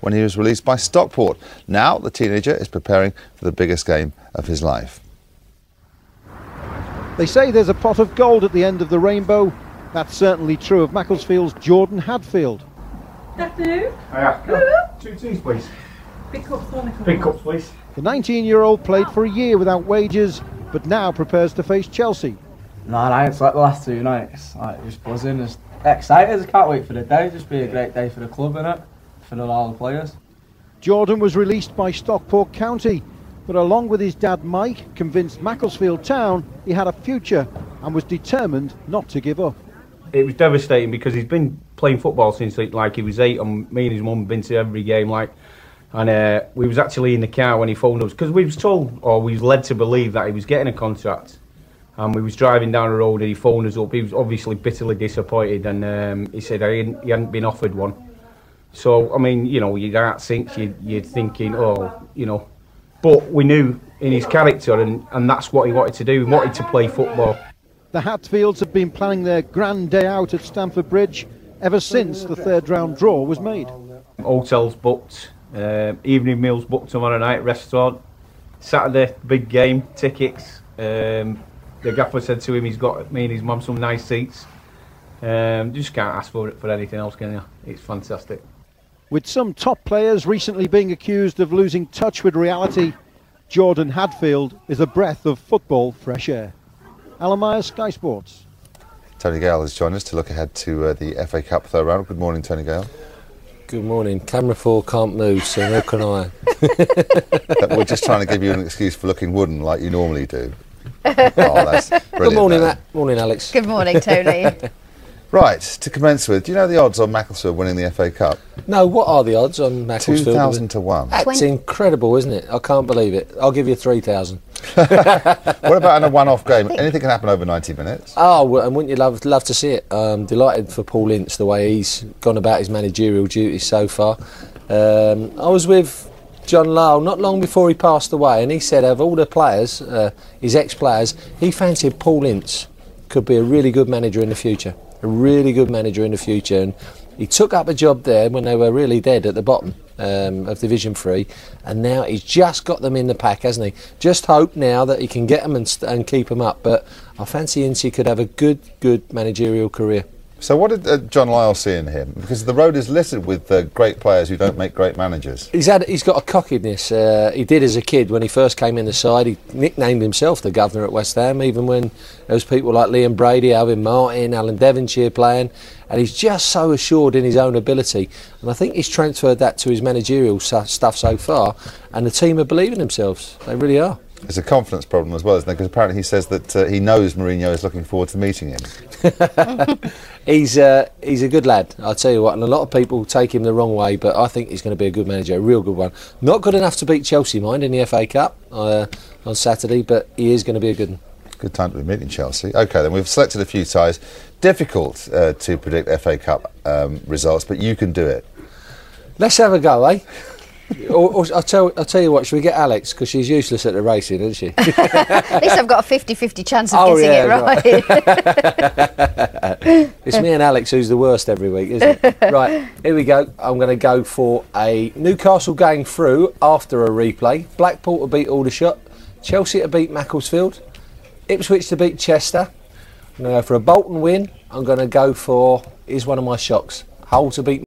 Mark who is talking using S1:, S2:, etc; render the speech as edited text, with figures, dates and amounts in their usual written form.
S1: when he was released by Stockport. Now the teenager is preparing for the biggest game of his life.
S2: They say there's a pot of gold at the end of the rainbow. That's certainly true of Macclesfield's Jordan Hadfield.
S3: Good afternoon.
S4: Hiya. 2 teas, please.
S3: Big cups,
S4: Big cups, please.
S2: The 19-year-old played for a year without wages, but now prepares to face Chelsea.
S5: No, I ain't slept the last 2 nights. Just buzzing, just excited. I can't wait for the day. Just be a great day for the club, innit? For all the players.
S2: Jordan was released by Stockport County, but along with his dad Mike, convinced Macclesfield Town he had a future and was determined not to give up.
S4: It was devastating because he's been playing football since like he was 8, and me and his mum have been to every game. And we was actually in the car when he phoned us because we was told, or we was led to believe, that he was getting a contract. And we was driving down the road and he phoned us up. He was obviously bitterly disappointed, and he said he hadn't been offered one. So I mean, you know, your heart sinks. You're thinking, oh, you know. But we knew in his character, and that's what he wanted to do. He wanted to play football.
S2: The Hadfields have been planning their grand day out at Stamford Bridge ever since the third round draw was made.
S4: Hotels booked, evening meals booked tomorrow night, restaurant. Saturday, big game, tickets. The gaffer said to him he's got me and his mum some nice seats. Just can't ask for anything else, can you? It's fantastic.
S2: With some top players recently being accused of losing touch with reality, Jordan Hadfield is a breath of football fresh air. Alan Myers, Sky Sports.
S1: Tony Gale has joined us to look ahead to the FA Cup third round. Good morning, Tony Gale.
S6: Good morning. Camera 4 can't move, so how can I?
S1: We're just trying to give you an excuse for looking wooden like you normally do. Oh, that's brilliant.
S6: Good morning, Matt. Morning, Alex.
S7: Good morning, Tony.
S1: Right, to commence with, do you know the odds on Macclesfield winning the FA Cup?
S6: No, what are the odds on Macclesfield?
S1: 2,000 to 1.
S6: That's incredible, isn't it? I can't believe it. I'll give you 3,000.
S1: What about in a one-off game? Anything can happen over 90 minutes.
S6: Oh, and wouldn't you love to see it? Delighted for Paul Ince, the way he's gone about his managerial duties so far. I was with John Lyle not long before he passed away, and he said of all the players, his ex-players, he fancied Paul Ince could be a really good manager in the future. A really good manager in the future, and he took up a job there when they were really dead at the bottom of Division 3, and now he's just got them in the pack, hasn't he? Just hope now that he can get them and keep them up, but I fancy Ince could have a good managerial career.
S1: So what did John Lyle see in him? Because the road is littered with great players who don't make great managers.
S6: He's got a cockiness. He did as a kid when he first came in the side. He nicknamed himself the governor at West Ham, even when there was people like Liam Brady, Alvin Martin, Alan Devonshire playing. And he's just so assured in his own ability. And I think he's transferred that to his managerial stuff so far. And the team are believing themselves. They really are.
S1: It's a confidence problem as well, isn't it? Because apparently he says that he knows Mourinho is looking forward to meeting him.
S6: He's a good lad, I'll tell you what, and a lot of people take him the wrong way, but I think he's going to be a good manager, a real good one. Not good enough to beat Chelsea, mind, in the FA Cup on Saturday, but he is going to be a good one.
S1: Good time to be meeting Chelsea. OK, then we've selected a few ties. Difficult to predict FA Cup results, but you can do it.
S6: Let's have a go, eh? Or I'll tell you what, should we get Alex, because she's useless at the racing, isn't she?
S7: At least I've got a 50-50 chance of guessing it right.
S6: It's me and Alex who's the worst every week, isn't it? Right, here we go. I'm going to go for a Newcastle going through after a replay, Blackpool to beat Aldershot, Chelsea to beat Macclesfield, Ipswich to beat Chester. I'm going to go for a Bolton win. I'm going to go for, here's one of my shocks, Hull to beat